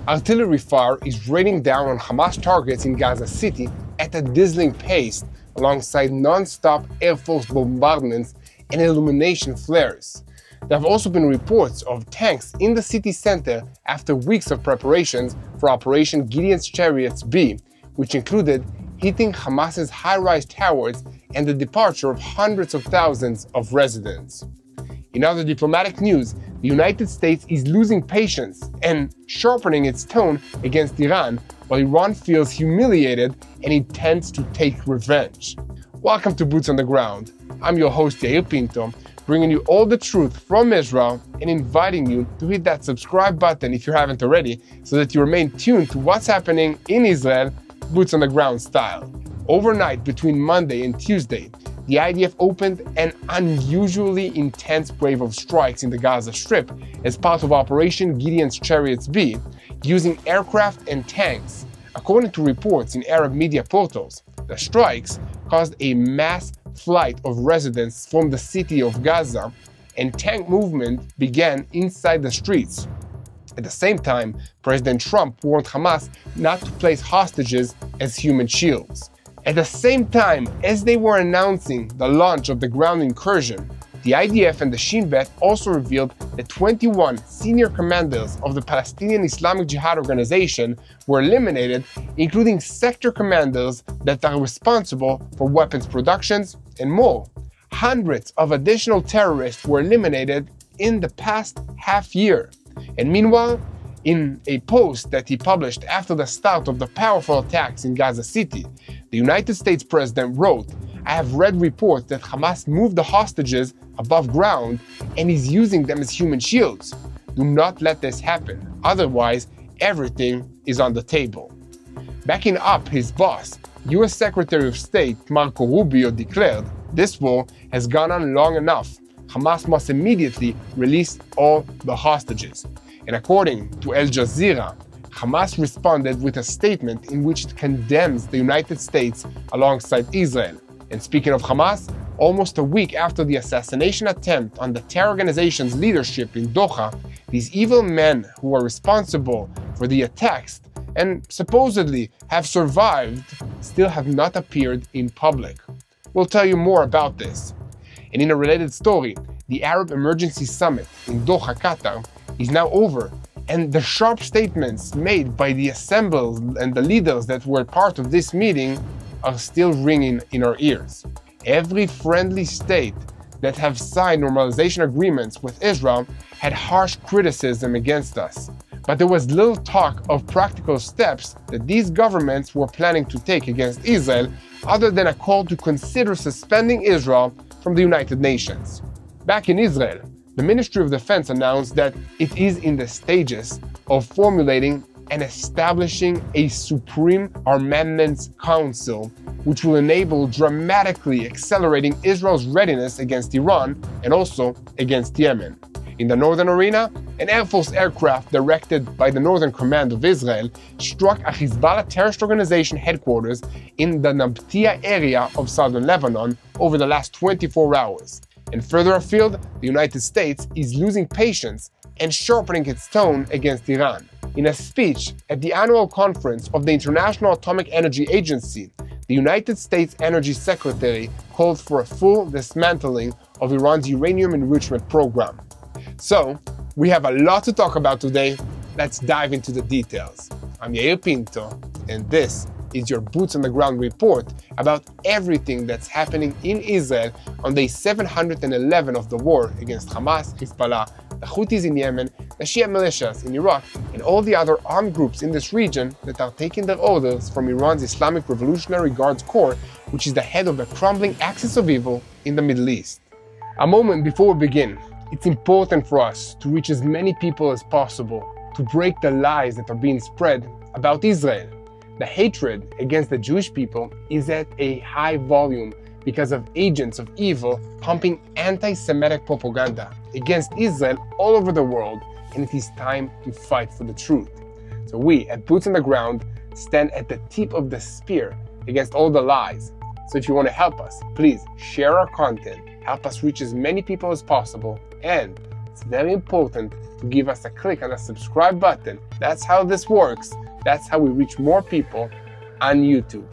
Artillery fire is raining down on Hamas targets in Gaza City at a dizzying pace, alongside non-stop Air Force bombardments and illumination flares. There have also been reports of tanks in the city center after weeks of preparations for Operation Gideon's Chariots B, which included hitting Hamas's high-rise towers and the departure of hundreds of thousands of residents. In other diplomatic news, the United States is losing patience and sharpening its tone against Iran, while Iran feels humiliated and intends to take revenge. Welcome to Boots on the Ground. I'm your host Yair Pinto, bringing you all the truth from Israel and inviting you to hit that subscribe button if you haven't already, so that you remain tuned to what's happening in Israel, Boots on the Ground style. Overnight between Monday and Tuesday, the IDF opened an unusually intense wave of strikes in the Gaza Strip as part of Operation Gideon's Chariots B, using aircraft and tanks. According to reports in Arab media portals, the strikes caused a mass flight of residents from the city of Gaza, and tank movement began inside the streets. At the same time, President Trump warned Hamas not to place hostages as human shields. At the same time as they were announcing the launch of the ground incursion, the IDF and the Shin Bet also revealed that 21 senior commanders of the Palestinian Islamic Jihad organization were eliminated, including sector commanders that are responsible for weapons productions and more. Hundreds of additional terrorists were eliminated in the past half year. And meanwhile, in a post that he published after the start of the powerful attacks in Gaza City, the United States President wrote, "I have read reports that Hamas moved the hostages above ground and is using them as human shields. Do not let this happen, otherwise everything is on the table." Backing up his boss, US Secretary of State Marco Rubio declared, "This war has gone on long enough. Hamas must immediately release all the hostages." And according to Al Jazeera, Hamas responded with a statement in which it condemns the United States alongside Israel. And speaking of Hamas, almost a week after the assassination attempt on the terror organization's leadership in Doha, these evil men who are responsible for the attacks and supposedly have survived still have not appeared in public. We'll tell you more about this. And in a related story, the Arab Emergency Summit in Doha, Qatar, is now over, and the sharp statements made by the assembled and the leaders that were part of this meeting are still ringing in our ears. Every friendly state that have signed normalization agreements with Israel had harsh criticism against us, but there was little talk of practical steps that these governments were planning to take against Israel, other than a call to consider suspending Israel from the United Nations. Back in Israel, the Ministry of Defense announced that it is in the stages of formulating and establishing a Supreme Armaments Council, which will enable dramatically accelerating Israel's readiness against Iran and also against Yemen. In the northern arena, an Air Force aircraft directed by the Northern Command of Israel struck a Hezbollah terrorist organization headquarters in the Nabtia area of southern Lebanon over the last 24 hours. And further afield, the United States is losing patience and sharpening its tone against Iran. In a speech at the annual conference of the International Atomic Energy Agency, the United States Energy Secretary called for a full dismantling of Iran's uranium enrichment program. So, we have a lot to talk about today. Let's dive into the details. I'm Yair Pinto, and this is your Boots on the Ground report about everything that's happening in Israel on day 711 of the war against Hamas, Hezbollah, the Houthis in Yemen, the Shia militias in Iraq, and all the other armed groups in this region that are taking their orders from Iran's Islamic Revolutionary Guards Corps, which is the head of the crumbling axis of evil in the Middle East. A moment before we begin, it's important for us to reach as many people as possible to break the lies that are being spread about Israel. The hatred against the Jewish people is at a high volume because of agents of evil pumping anti-Semitic propaganda against Israel all over the world, and it is time to fight for the truth. So we, at Boots on the Ground, stand at the tip of the spear against all the lies. So if you want to help us, please share our content, help us reach as many people as possible, and it's very important to give us a click on the subscribe button. That's how this works. That's how we reach more people on YouTube.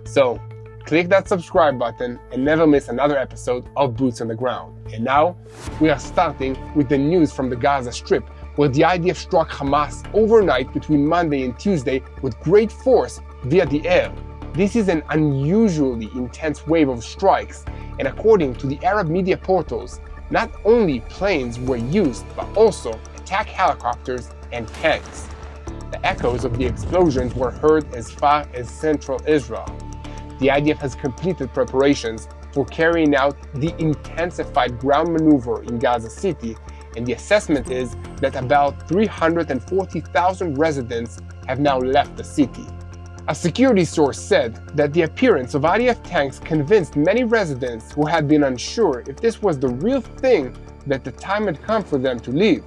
So click that subscribe button and never miss another episode of Boots on the Ground. And now we are starting with the news from the Gaza Strip, where the IDF struck Hamas overnight between Monday and Tuesday with great force via the air. This is an unusually intense wave of strikes, and according to the Arab media portals, not only planes were used, but also attack helicopters and tanks. The echoes of the explosions were heard as far as central Israel. The IDF has completed preparations for carrying out the intensified ground maneuver in Gaza City, and the assessment is that about 340,000 residents have now left the city. A security source said that the appearance of IDF tanks convinced many residents who had been unsure if this was the real thing that the time had come for them to leave.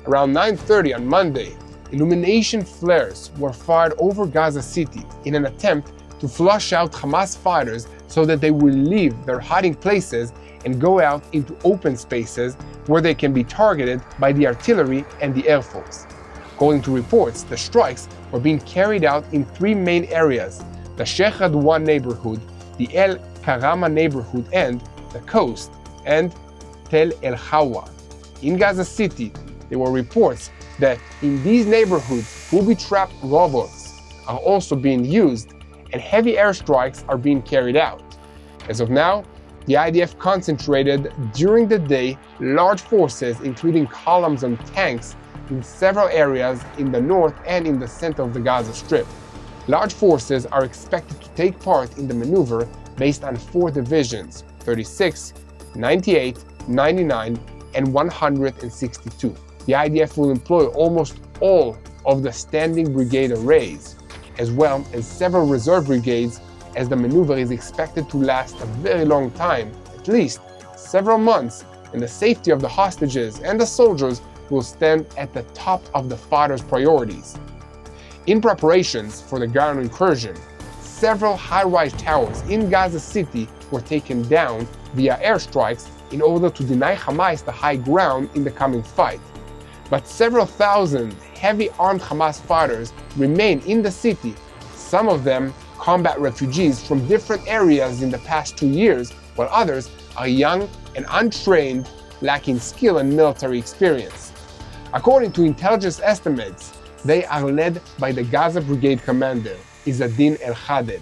Around 9:30 on Monday, illumination flares were fired over Gaza City in an attempt to flush out Hamas fighters so that they will leave their hiding places and go out into open spaces where they can be targeted by the artillery and the Air Force. According to reports, the strikes were being carried out in three main areas: the Sheikh Radwan neighborhood, the El Karama neighborhood, and the coast, and Tel El Hawa. In Gaza City, there were reports that in these neighborhoods, booby-trapped robots are also being used, and heavy airstrikes are being carried out. As of now, the IDF concentrated during the day large forces, including columns and tanks, in several areas in the north and in the center of the Gaza Strip. Large forces are expected to take part in the maneuver based on 4 divisions: 36, 98, 99, and 162. The IDF will employ almost all of the standing brigade arrays, as well as several reserve brigades, as the maneuver is expected to last a very long time, at least several months, and the safety of the hostages and the soldiers will stand at the top of the fighters' priorities. In preparations for the ground incursion, several high-rise towers in Gaza City were taken down via airstrikes in order to deny Hamas the high ground in the coming fight. But several thousand heavy armed Hamas fighters remain in the city, some of them combat refugees from different areas in the past 2 years, while others are young and untrained, lacking skill and military experience. According to intelligence estimates, they are led by the Gaza Brigade commander, Gideon El-Hadid.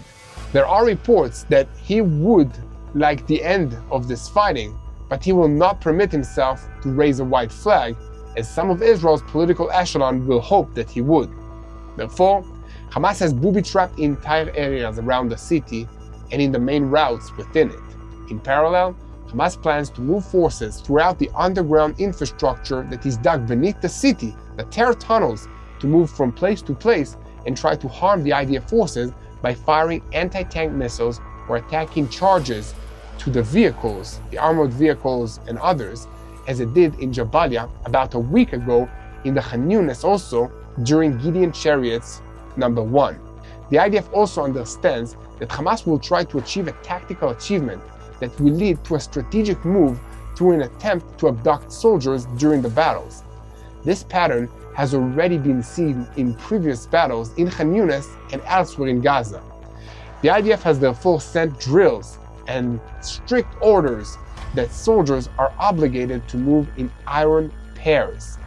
There are reports that he would like the end of this fighting, but he will not permit himself to raise a white flag, as some of Israel's political echelon will hope that he would. Therefore, Hamas has booby-trapped entire areas around the city and in the main routes within it. In parallel, Hamas plans to move forces throughout the underground infrastructure that is dug beneath the city, the tear tunnels, to move from place to place and try to harm the IDF forces by firing anti-tank missiles or attacking charges to the vehicles, the armored vehicles and others, as it did in Jabalia about a week ago, in the Khan Yunis also during Gideon Chariots #1. The IDF also understands that Hamas will try to achieve a tactical achievement that will lead to a strategic move through an attempt to abduct soldiers during the battles. This pattern has already been seen in previous battles in Khan Yunis and elsewhere in Gaza. The IDF has therefore sent drills and strict orders that soldiers are obligated to move in iron pairs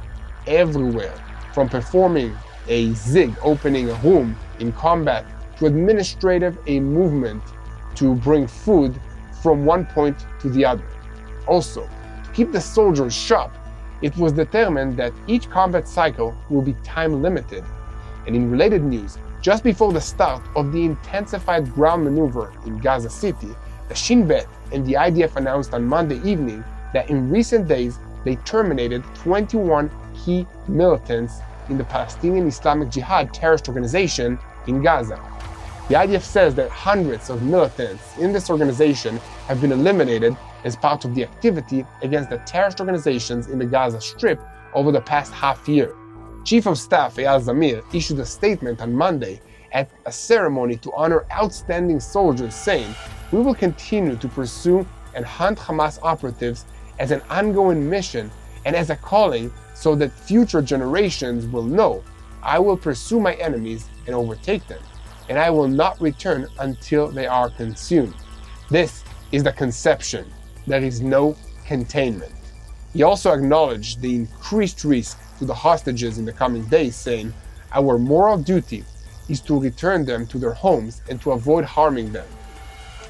everywhere, from performing a zig opening a room in combat to administrative a movement to bring food from one point to the other. Also, to keep the soldiers sharp, it was determined that each combat cycle will be time limited. And in related news, just before the start of the intensified ground maneuver in Gaza City, the Shin Bet and the IDF announced on Monday evening that in recent days they terminated 21 key militants in the Palestinian Islamic Jihad terrorist organization in Gaza. The IDF says that hundreds of militants in this organization have been eliminated as part of the activity against the terrorist organizations in the Gaza Strip over the past half year. Chief of Staff Eyal Zamir issued a statement on Monday at a ceremony to honor outstanding soldiers, saying, "We will continue to pursue and hunt Hamas operatives as an ongoing mission and as a calling so that future generations will know, I will pursue my enemies and overtake them, and I will not return until they are consumed. This is the conception. There is no containment. He also acknowledged the increased risk to the hostages in the coming days, saying, our moral duty is to return them to their homes and to avoid harming them.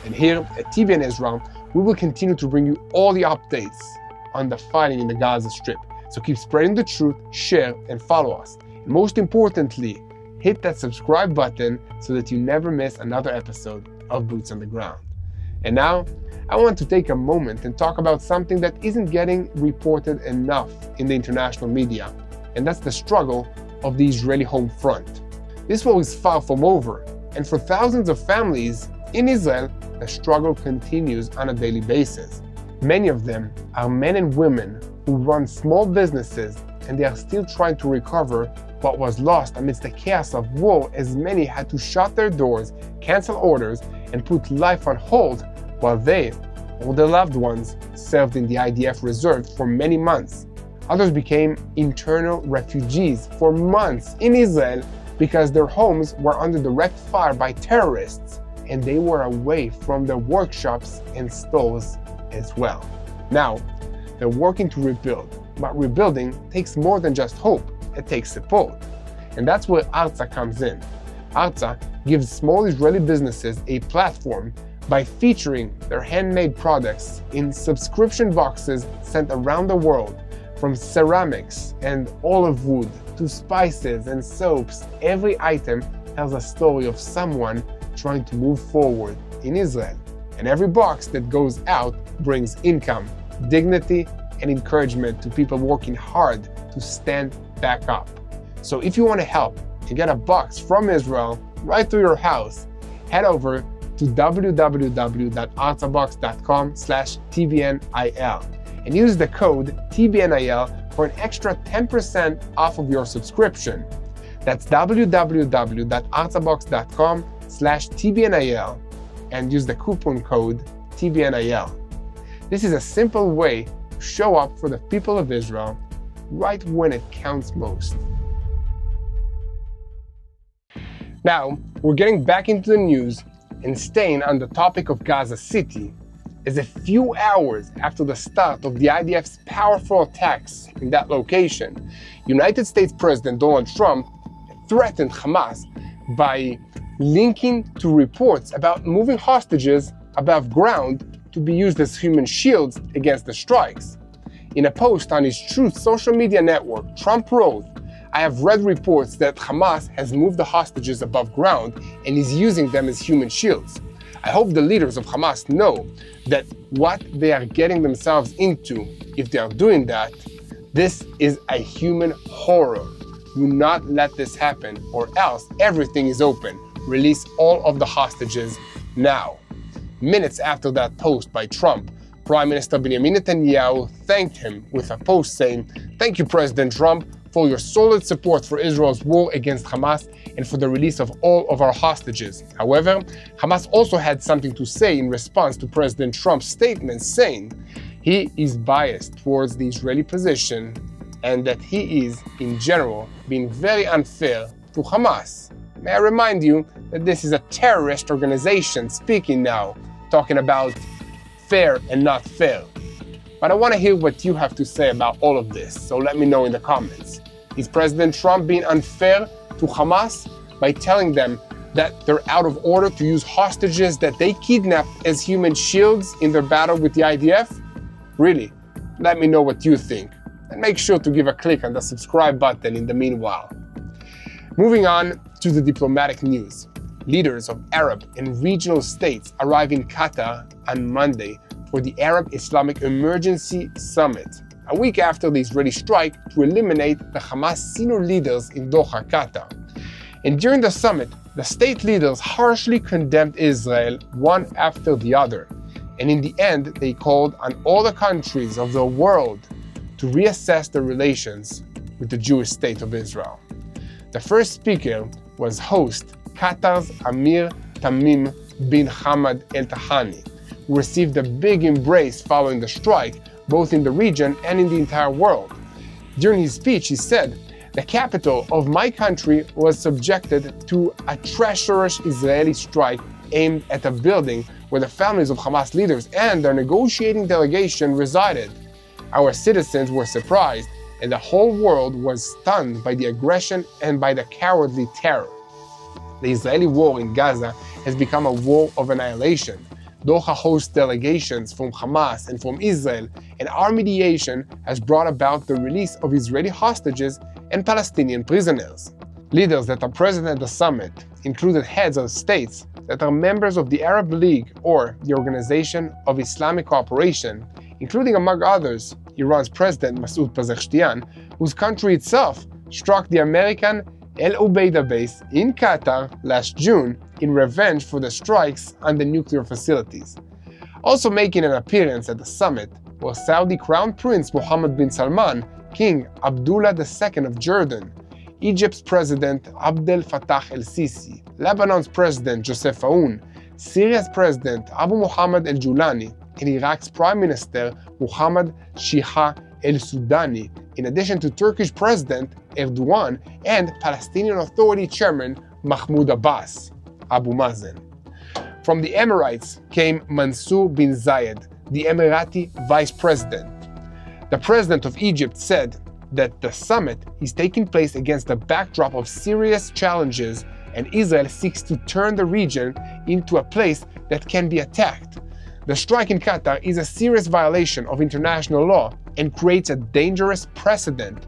And here at TBN Israel, we will continue to bring you all the updates on the fighting in the Gaza Strip. So keep spreading the truth, share, and follow us. And most importantly, hit that subscribe button so that you never miss another episode of Boots on the Ground. And now, I want to take a moment and talk about something that isn't getting reported enough in the international media, and that's the struggle of the Israeli home front. This war is far from over, and for thousands of families in Israel, the struggle continues on a daily basis. Many of them are men and women who run small businesses, and they are still trying to recover what was lost amidst the chaos of war, as many had to shut their doors, cancel orders, and put life on hold while they or their loved ones served in the IDF reserve for many months. Others became internal refugees for months in Israel because their homes were under direct fire by terrorists, and they were away from their workshops and stores as well. Now, they're working to rebuild, but rebuilding takes more than just hope, it takes support. And that's where Arza comes in. Arza gives small Israeli businesses a platform by featuring their handmade products in subscription boxes sent around the world, from ceramics and olive wood to spices and soaps. Every item tells a story of someone trying to move forward in Israel. And every box that goes out brings income, dignity, and encouragement to people working hard to stand back up. So if you want to help and get a box from Israel right to your house, head over to www.arzabox.com/TBNIL and use the code TBNIL for an extra 10% off of your subscription. That's www.arzabox.com/TBNIL and use the coupon code TBNIL. This is a simple way to show up for the people of Israel right when it counts most. Now, we're getting back into the news and staying on the topic of Gaza City, as a few hours after the start of the IDF's powerful attacks in that location, United States President Donald Trump threatened Hamas by linking to reports about moving hostages above ground to be used as human shields against the strikes. In a post on his Truth social media network, Trump wrote, I have read reports that Hamas has moved the hostages above ground and is using them as human shields. I hope the leaders of Hamas know that what they are getting themselves into if they are doing that. This is a human horror. Do not let this happen, or else everything is open. Release all of the hostages now. Minutes after that post by Trump, Prime Minister Benjamin Netanyahu thanked him with a post saying, "Thank you, President Trump, for your solid support for Israel's war against Hamas and for the release of all of our hostages." However, Hamas also had something to say in response to President Trump's statement, saying he is biased towards the Israeli position and that he is, in general, being very unfair to Hamas. May I remind you that this is a terrorist organization speaking now, talking about fair and not fair. But I want to hear what you have to say about all of this, so let me know in the comments. Is President Trump being unfair to Hamas by telling them that they're out of order to use hostages that they kidnapped as human shields in their battle with the IDF? Really, let me know what you think. And make sure to give a click on the subscribe button in the meanwhile. Moving on to the diplomatic news. Leaders of Arab and regional states arrive in Qatar on Monday for the Arab Islamic Emergency Summit, a week after the Israeli strike to eliminate the Hamas senior leaders in Doha, Qatar. And during the summit, the state leaders harshly condemned Israel one after the other. And in the end, they called on all the countries of the world to reassess their relations with the Jewish state of Israel. The first speaker was host Qatar's Amir Tamim bin Hamad Al Thani, who received a big embrace following the strike both in the region and in the entire world. During his speech, he said, "The capital of my country was subjected to a treacherous Israeli strike aimed at a building where the families of Hamas leaders and their negotiating delegation resided. Our citizens were surprised, and the whole world was stunned by the aggression and by the cowardly terror." The Israeli war in Gaza has become a war of annihilation. Doha hosts delegations from Hamas and from Israel, and our mediation has brought about the release of Israeli hostages and Palestinian prisoners. Leaders that are present at the summit included heads of states that are members of the Arab League or the Organization of Islamic Cooperation, including, among others, Iran's President Masoud Pezeshkian, whose country itself struck the American El Ubaida base in Qatar last June in revenge for the strikes on the nuclear facilities. Also making an appearance at the summit was Saudi Crown Prince Mohammed bin Salman, King Abdullah II of Jordan, Egypt's President Abdel Fattah el-Sisi, Lebanon's President Joseph Aoun, Syria's President Abu Muhammad al-Julani, and Iraq's Prime Minister Muhammad Shihah el-Sudani, in addition to Turkish President Erdogan and Palestinian Authority Chairman Mahmoud Abbas, Abu Mazen. From the Emirates came Mansour bin Zayed, the Emirati Vice President. The President of Egypt said that the summit is taking place against the backdrop of serious challenges, and Israel seeks to turn the region into a place that can be attacked. The strike in Qatar is a serious violation of international law and creates a dangerous precedent.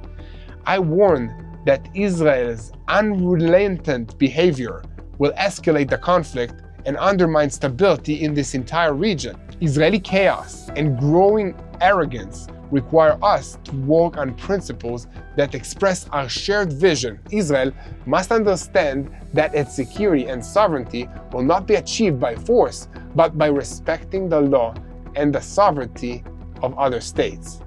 I warn that Israel's unrelenting behavior will escalate the conflict and undermine stability in this entire region. Israeli chaos and growing arrogance require us to work on principles that express our shared vision. Israel must understand that its security and sovereignty will not be achieved by force, but by respecting the law and the sovereignty of other states.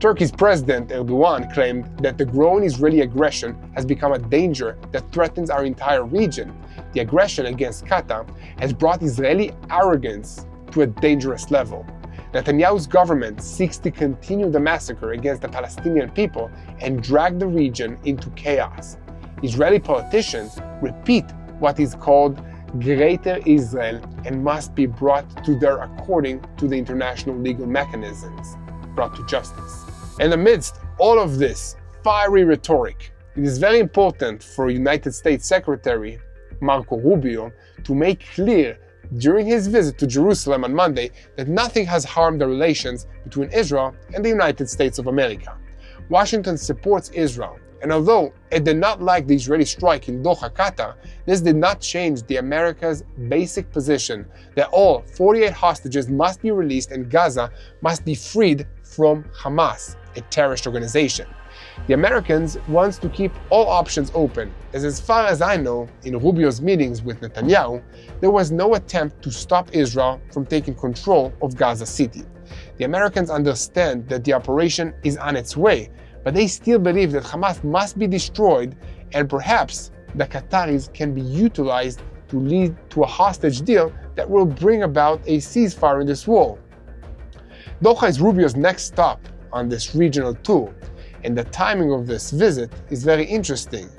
Turkey's President Erdogan claimed that the growing Israeli aggression has become a danger that threatens our entire region. The aggression against Qatar has brought Israeli arrogance to a dangerous level. Netanyahu's government seeks to continue the massacre against the Palestinian people and drag the region into chaos. Israeli politicians repeat what is called Greater Israel and must be brought to their according to the international legal mechanisms, brought to justice. And amidst all of this fiery rhetoric, it is very important for United States Secretary Marco Rubio to make clear during his visit to Jerusalem on Monday that nothing has harmed the relations between Israel and the United States of America. Washington supports Israel, and although it did not like the Israeli strike in Doha, Qatar, this did not change the America's basic position that all 48 hostages must be released and Gaza must be freed from Hamas, a terrorist organization. The Americans want to keep all options open, as far as I know, in Rubio's meetings with Netanyahu, there was no attempt to stop Israel from taking control of Gaza City. The Americans understand that the operation is on its way, but they still believe that Hamas must be destroyed, and perhaps the Qataris can be utilized to lead to a hostage deal that will bring about a ceasefire in this war. Doha is Rubio's next stop on this regional tour, and the timing of this visit is very interesting.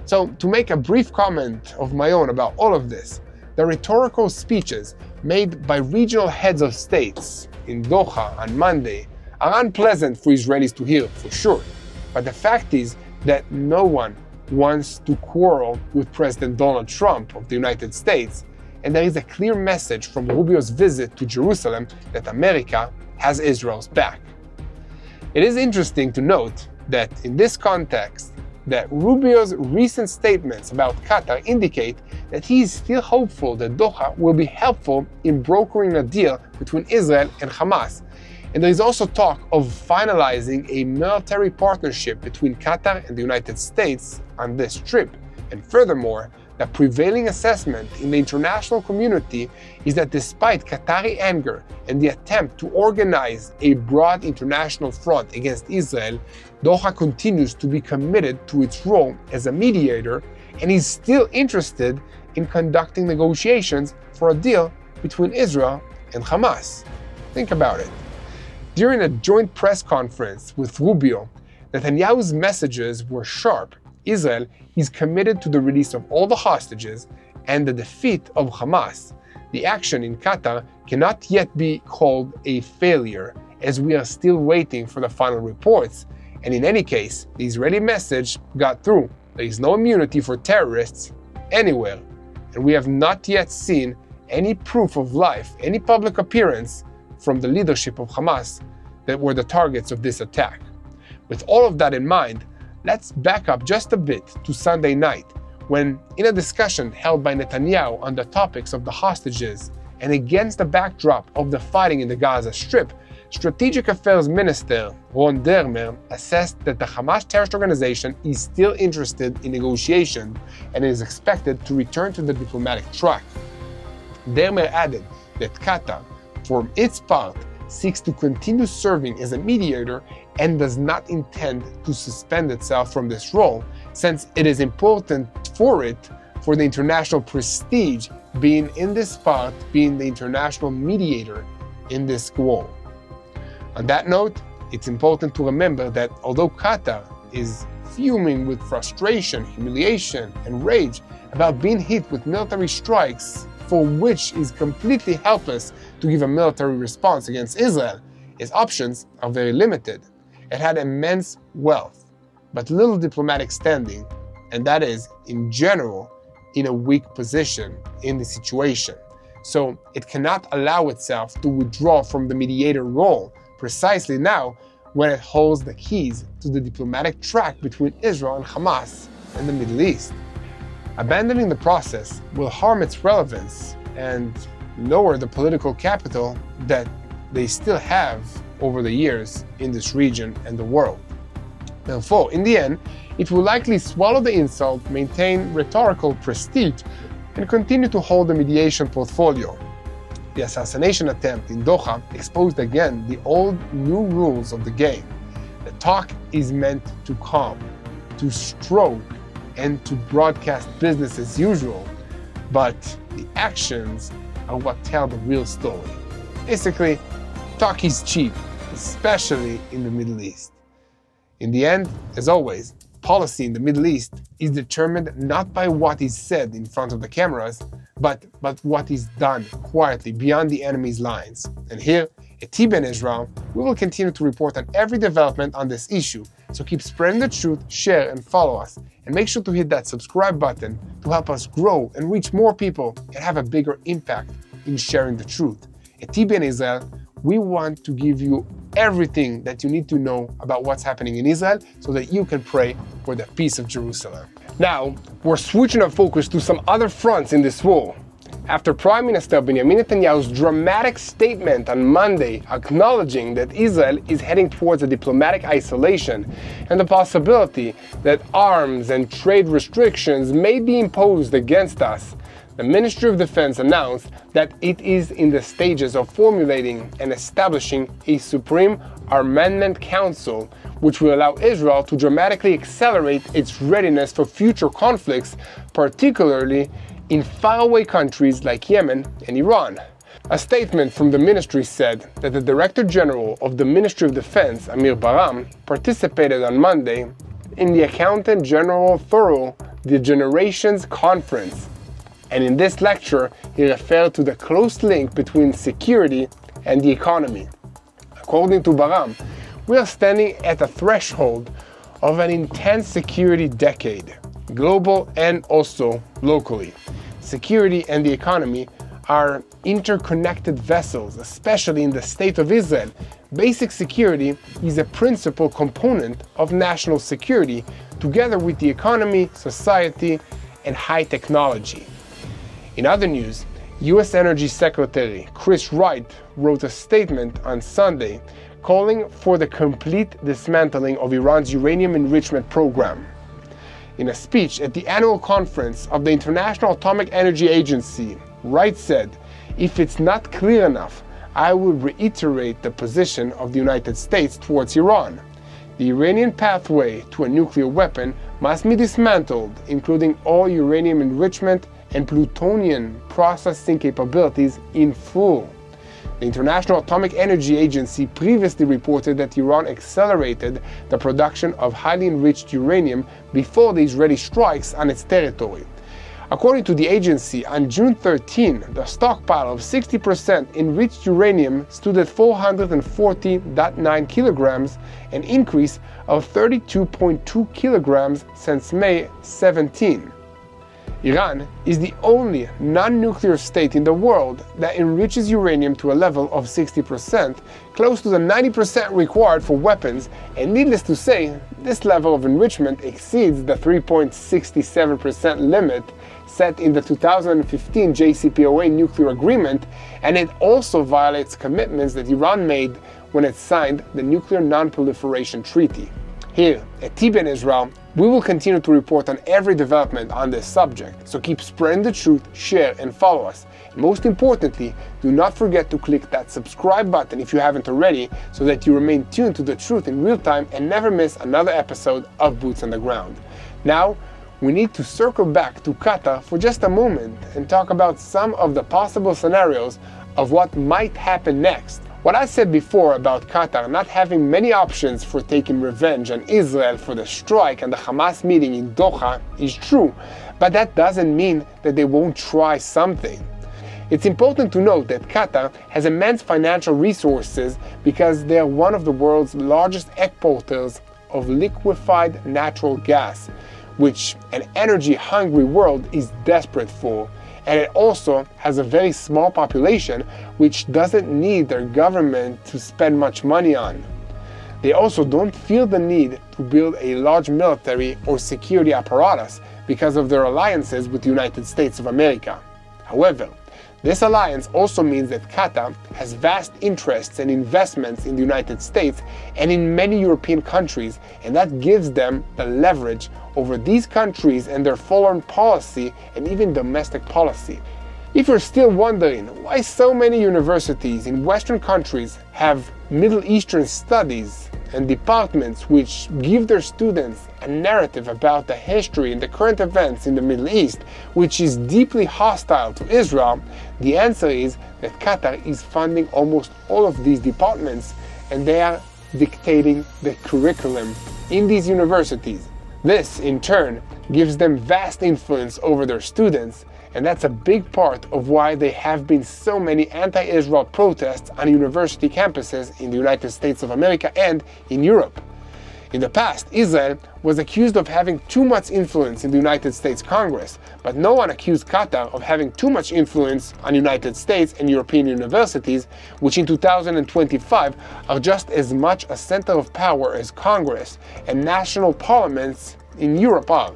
So, to make a brief comment of my own about all of this, the rhetorical speeches made by regional heads of states in Doha on Monday are unpleasant for Israelis to hear, for sure. But the fact is that no one wants to quarrel with President Donald Trump of the United States, and there is a clear message from Rubio's visit to Jerusalem that America has Israel's back. It is interesting to note that in this context, that Rubio's recent statements about Qatar indicate that he is still hopeful that Doha will be helpful in brokering a deal between Israel and Hamas. And there is also talk of finalizing a military partnership between Qatar and the United States on this trip. And furthermore, the prevailing assessment in the international community is that despite Qatari anger and the attempt to organize a broad international front against Israel, Doha continues to be committed to its role as a mediator and is still interested in conducting negotiations for a deal between Israel and Hamas. Think about it. During a joint press conference with Rubio, Netanyahu's messages were sharp. Israel is committed to the release of all the hostages and the defeat of Hamas. The action in Qatar cannot yet be called a failure, as we are still waiting for the final reports. And in any case, the Israeli message got through. There is no immunity for terrorists anywhere. And we have not yet seen any proof of life, any public appearance from the leadership of Hamas that were the targets of this attack. With all of that in mind, let's back up just a bit to Sunday night, when, in a discussion held by Netanyahu on the topics of the hostages and against the backdrop of the fighting in the Gaza Strip, Strategic Affairs Minister Ron Dermer assessed that the Hamas terrorist organization is still interested in negotiation and is expected to return to the diplomatic track. Dermer added that Qatar, for its part, seeks to continue serving as a mediator and does not intend to suspend itself from this role, since it is important for it for the international prestige being in this part, being the international mediator in this goal. On that note, it's important to remember that although Qatar is fuming with frustration, humiliation, and rage about being hit with military strikes for which is completely helpless to give a military response against Israel, its options are very limited. It had immense wealth, but little diplomatic standing, and that is, in general, in a weak position in the situation. So it cannot allow itself to withdraw from the mediator role precisely now when it holds the keys to the diplomatic track between Israel and Hamas in the Middle East. Abandoning the process will harm its relevance and lower the political capital that they still have over the years in this region and the world. Therefore, in the end, it will likely swallow the insult, maintain rhetorical prestige, and continue to hold the mediation portfolio. The assassination attempt in Doha exposed again the old new rules of the game. The talk is meant to calm, to stroke, and to broadcast business as usual, but the actions are what tell the real story. Basically, talk is cheap, especially in the Middle East. In the end, as always, policy in the Middle East is determined not by what is said in front of the cameras, but what is done quietly beyond the enemy's lines. And here, at TBN Israel, we will continue to report on every development on this issue, so keep spreading the truth, share and follow us, and make sure to hit that subscribe button to help us grow and reach more people and have a bigger impact in sharing the truth. At TBN Israel, we want to give you everything that you need to know about what's happening in Israel so that you can pray for the peace of Jerusalem. Now, we're switching our focus to some other fronts in this war. After Prime Minister Benjamin Netanyahu's dramatic statement on Monday acknowledging that Israel is heading towards a diplomatic isolation and the possibility that arms and trade restrictions may be imposed against us, the Ministry of Defense announced that it is in the stages of formulating and establishing a Supreme Armament Council, which will allow Israel to dramatically accelerate its readiness for future conflicts, particularly in faraway countries like Yemen and Iran. A statement from the ministry said that the Director General of the Ministry of Defense, Amir Baram, participated on Monday in the Accountant General Thorough the Generations Conference. And in this lecture, he referred to the close link between security and the economy. According to Baram, we are standing at a threshold of an intense security decade, global and also locally. Security and the economy are interconnected vessels, especially in the State of Israel. Basic security is a principal component of national security, together with the economy, society, and high technology. In other news, U.S. Energy Secretary Chris Wright wrote a statement on Sunday calling for the complete dismantling of Iran's uranium enrichment program. In a speech at the annual conference of the International Atomic Energy Agency, Wright said, "If it's not clear enough, I will reiterate the position of the United States towards Iran. The Iranian pathway to a nuclear weapon must be dismantled, including all uranium enrichment and plutonium processing capabilities in full. The International Atomic Energy Agency previously reported that Iran accelerated the production of highly enriched uranium before the Israeli strikes on its territory. According to the agency, on June 13, the stockpile of 60% enriched uranium stood at 440.9 kilograms, an increase of 32.2 kilograms since May 17. Iran is the only non-nuclear state in the world that enriches uranium to a level of 60%, close to the 90% required for weapons, and needless to say, this level of enrichment exceeds the 3.67% limit set in the 2015 JCPOA nuclear agreement, and it also violates commitments that Iran made when it signed the Nuclear Non-Proliferation Treaty. Here at TBN Israel, we will continue to report on every development on this subject, so keep spreading the truth, share, and follow us. And most importantly, do not forget to click that subscribe button if you haven't already, so that you remain tuned to the truth in real time and never miss another episode of Boots on the Ground. Now, we need to circle back to Qatar for just a moment and talk about some of the possible scenarios of what might happen next. What I said before about Qatar not having many options for taking revenge on Israel for the strike and the Hamas meeting in Doha is true, but that doesn't mean that they won't try something. It's important to note that Qatar has immense financial resources because they are one of the world's largest exporters of liquefied natural gas, which an energy-hungry world is desperate for. And it also has a very small population which doesn't need their government to spend much money on. They also don't feel the need to build a large military or security apparatus because of their alliances with the United States of America. However, this alliance also means that Qatar has vast interests and investments in the United States and in many European countries, and that gives them the leverage over these countries and their foreign policy and even domestic policy. If you're still wondering why so many universities in Western countries have Middle Eastern studies and departments which give their students a narrative about the history and the current events in the Middle East, which is deeply hostile to Israel, the answer is that Qatar is funding almost all of these departments, and they are dictating the curriculum in these universities. This, in turn, gives them vast influence over their students, and that's a big part of why there have been so many anti-Israel protests on university campuses in the United States of America and in Europe. In the past, Israel was accused of having too much influence in the United States Congress, but no one accused Qatar of having too much influence on United States and European universities, which in 2025 are just as much a center of power as Congress and national parliaments in Europe are.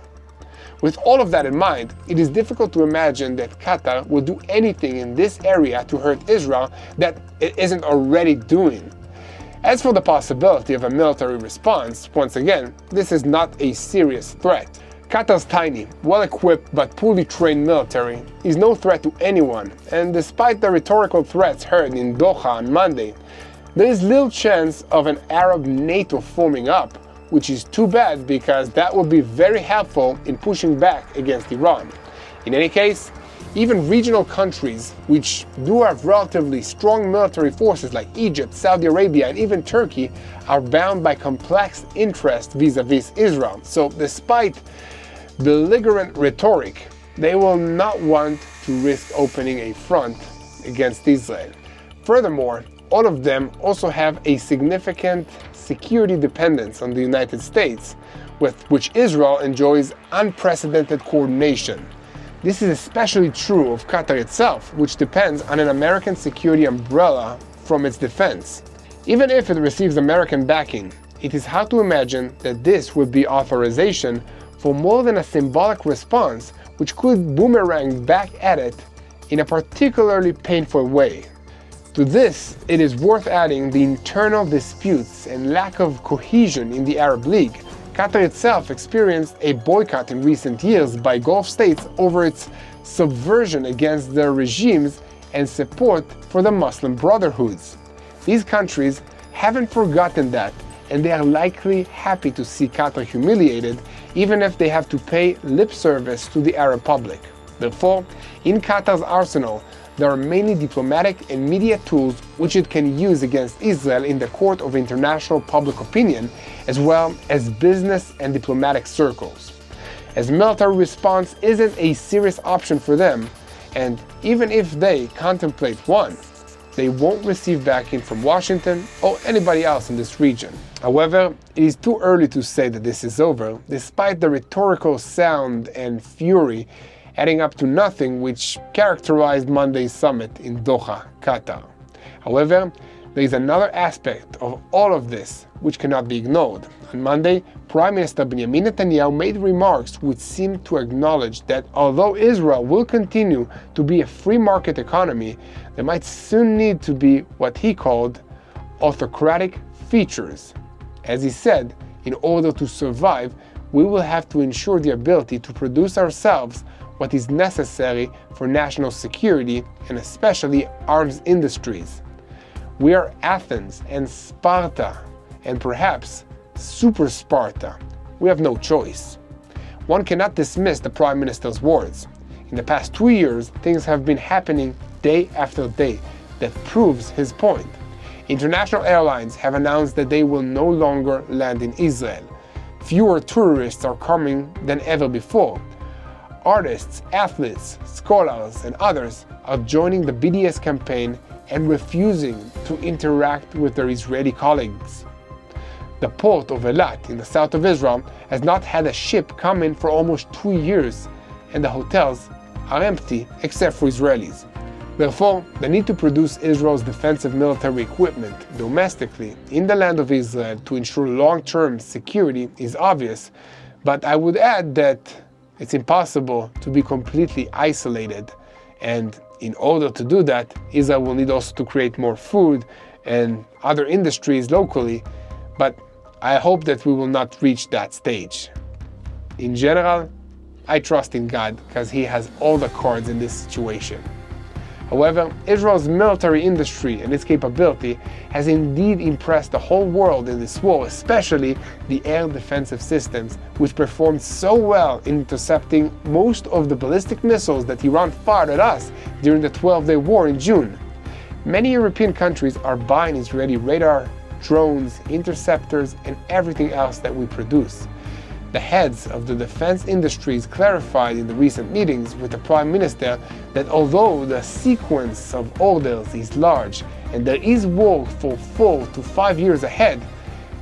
With all of that in mind, it is difficult to imagine that Qatar will do anything in this area to hurt Israel that it isn't already doing. As for the possibility of a military response, once again, this is not a serious threat. Qatar's tiny, well-equipped but poorly trained military is no threat to anyone, and despite the rhetorical threats heard in Doha on Monday, there is little chance of an Arab NATO forming up, which is too bad because that would be very helpful in pushing back against Iran. In any case, even regional countries which do have relatively strong military forces like Egypt, Saudi Arabia, and even Turkey are bound by complex interests vis-a-vis Israel. So despite belligerent rhetoric, they will not want to risk opening a front against Israel. Furthermore, all of them also have a significant security dependence on the United States, with which Israel enjoys unprecedented coordination. This is especially true of Qatar itself, which depends on an American security umbrella from its defense. Even if it receives American backing, it is hard to imagine that this would be authorization for more than a symbolic response, which could boomerang back at it in a particularly painful way. To this, it is worth adding the internal disputes and lack of cohesion in the Arab League. Qatar itself experienced a boycott in recent years by Gulf states over its subversion against their regimes and support for the Muslim Brotherhoods. These countries haven't forgotten that, and they are likely happy to see Qatar humiliated, even if they have to pay lip service to the Arab public. Therefore, in Qatar's arsenal, there are mainly diplomatic and media tools which it can use against Israel in the court of international public opinion, as well as business and diplomatic circles. As military response isn't a serious option for them, and even if they contemplate one, they won't receive backing from Washington or anybody else in this region. However, it is too early to say that this is over, despite the rhetorical sound and fury adding up to nothing which characterized Monday's summit in Doha, Qatar. However, there is another aspect of all of this which cannot be ignored. On Monday, Prime Minister Benjamin Netanyahu made remarks which seemed to acknowledge that although Israel will continue to be a free market economy, there might soon need to be what he called autocratic features. As he said, in order to survive, we will have to ensure the ability to produce ourselves what is necessary for national security and especially arms industries. We are Athens and Sparta, and perhaps Super Sparta. We have no choice. One cannot dismiss the Prime Minister's words. In the past 2 years, things have been happening day after day that proves his point. International airlines have announced that they will no longer land in Israel. Fewer tourists are coming than ever before. Artists, athletes, scholars, and others are joining the BDS campaign and refusing to interact with their Israeli colleagues. The port of Eilat in the south of Israel has not had a ship come in for almost 2 years, and the hotels are empty except for Israelis. Therefore, the need to produce Israel's defensive military equipment domestically in the land of Israel to ensure long-term security is obvious, but I would add that it's impossible to be completely isolated, and in order to do that, Israel will need also to create more food and other industries locally, but I hope that we will not reach that stage. In general, I trust in God because He has all the cards in this situation. However, Israel's military industry and its capability has indeed impressed the whole world in this war, especially the air defensive systems, which performed so well in intercepting most of the ballistic missiles that Iran fired at us during the 12-day war in June. Many European countries are buying Israeli radar, drones, interceptors, and everything else that we produce. The heads of the defense industries clarified in the recent meetings with the Prime Minister that although the sequence of orders is large and there is work for 4 to 5 years ahead,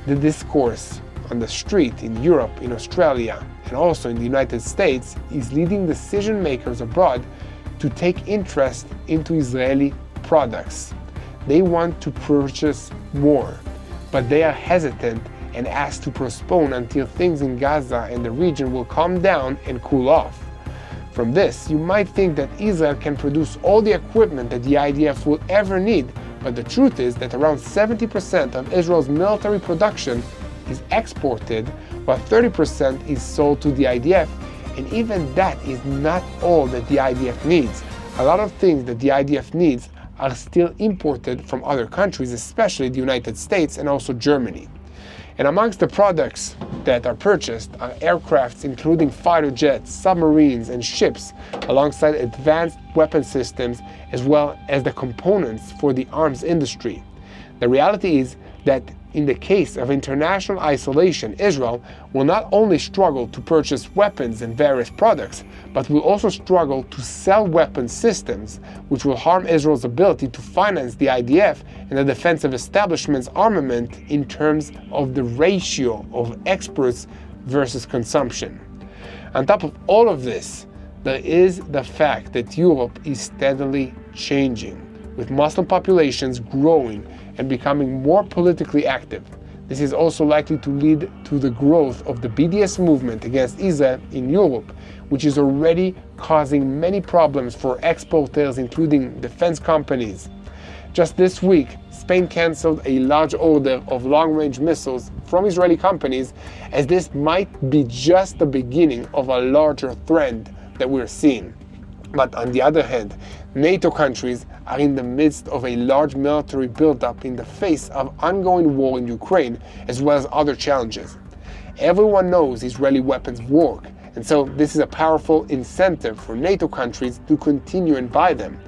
the discourse on the street in Europe, in Australia, and also in the United States is leading decision makers abroad to take interest into Israeli products. They want to purchase more, but they are hesitant and asked to postpone until things in Gaza and the region will calm down and cool off. From this, you might think that Israel can produce all the equipment that the IDF will ever need, but the truth is that around 70% of Israel's military production is exported, while 30% is sold to the IDF, and even that is not all that the IDF needs. A lot of things that the IDF needs are still imported from other countries, especially the United States and also Germany. And amongst the products that are purchased are aircrafts including fighter jets, submarines, and ships, alongside advanced weapon systems, as well as the components for the arms industry. The reality is that in the case of international isolation, Israel will not only struggle to purchase weapons and various products, but will also struggle to sell weapon systems, which will harm Israel's ability to finance the IDF and the defensive establishment's armament in terms of the ratio of exports versus consumption. On top of all of this, there is the fact that Europe is steadily changing, with Muslim populations growing and becoming more politically active. This is also likely to lead to the growth of the BDS movement against Israel in Europe, which is already causing many problems for exporters, including defense companies. Just this week, Spain cancelled a large order of long-range missiles from Israeli companies, as this might be just the beginning of a larger trend that we're seeing. But on the other hand, NATO countries are in the midst of a large military buildup in the face of ongoing war in Ukraine, as well as other challenges. Everyone knows Israeli weapons work, and And so this is a powerful incentive for NATO countries to continue and buy them.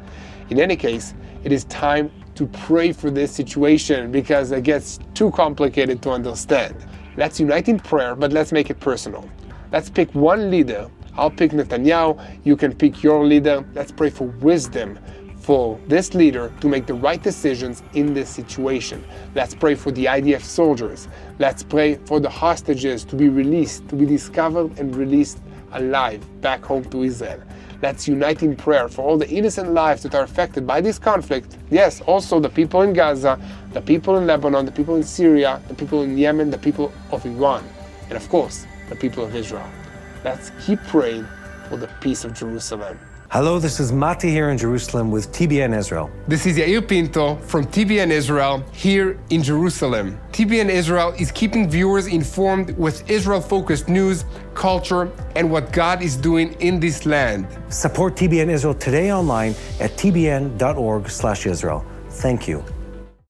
In any case, it is time to pray for this situation because it gets too complicated to understand. Let's unite in prayer, but let's make it personal. Let's pick one leader. I'll pick Netanyahu, you can pick your leader. Let's pray for wisdom for this leader to make the right decisions in this situation. Let's pray for the IDF soldiers. Let's pray for the hostages to be released, to be discovered and released alive back home to Israel. Let's unite in prayer for all the innocent lives that are affected by this conflict. Yes, also the people in Gaza, the people in Lebanon, the people in Syria, the people in Yemen, the people of Iran, and of course, the people of Israel. Let's keep praying for the peace of Jerusalem. Hello, this is Mati here in Jerusalem with TBN Israel. This is Yair Pinto from TBN Israel here in Jerusalem. TBN Israel is keeping viewers informed with Israel-focused news, culture, and what God is doing in this land. Support TBN Israel today online at tbn.org/Israel. Thank you.